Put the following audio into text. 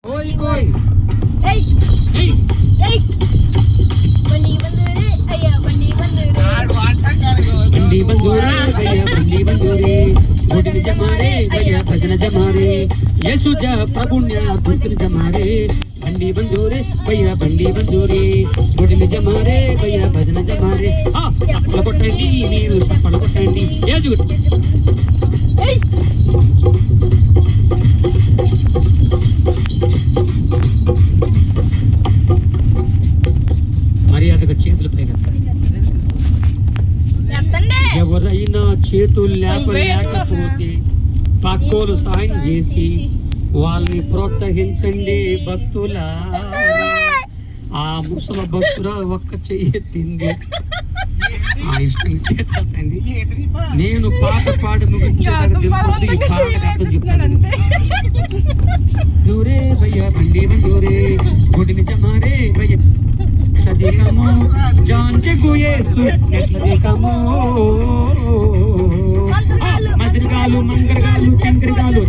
कोई कोई बंडी बंदूरे भैया बंडी बंदूरे गुडन जमारे भैया भजन जमारे यीशु जा प्रभुन्या भजन जमारे बंडी बंदूरे भैया बंडी बंदूरे गुडन जमारे भैया भजन जमारे सपल కొట్టండి మీరు సపల కొట్టండి ఏజు మర్యాదగా చేతులు పైగా ఎవరైనా చేతులు లేకపోతే పక్కోలు సాయం చేసి వాళ్ళని ప్రోత్సహించండి భక్తులా. ఆ ముసల భక్తుల ఒక్క చెయ్యెత్తింది ఆ ఇష్టం చేతండి. నేను పాట పాడి ముగించేది ఈ పాట చెప్తాను. దూరే భయ్యా బండి బందూరే గుడిని జమారే భయ్యా సదికము జాంచె గుయేసు నెట్లదికము మదిరిగాలు మంగరగాలు చంకరగాలు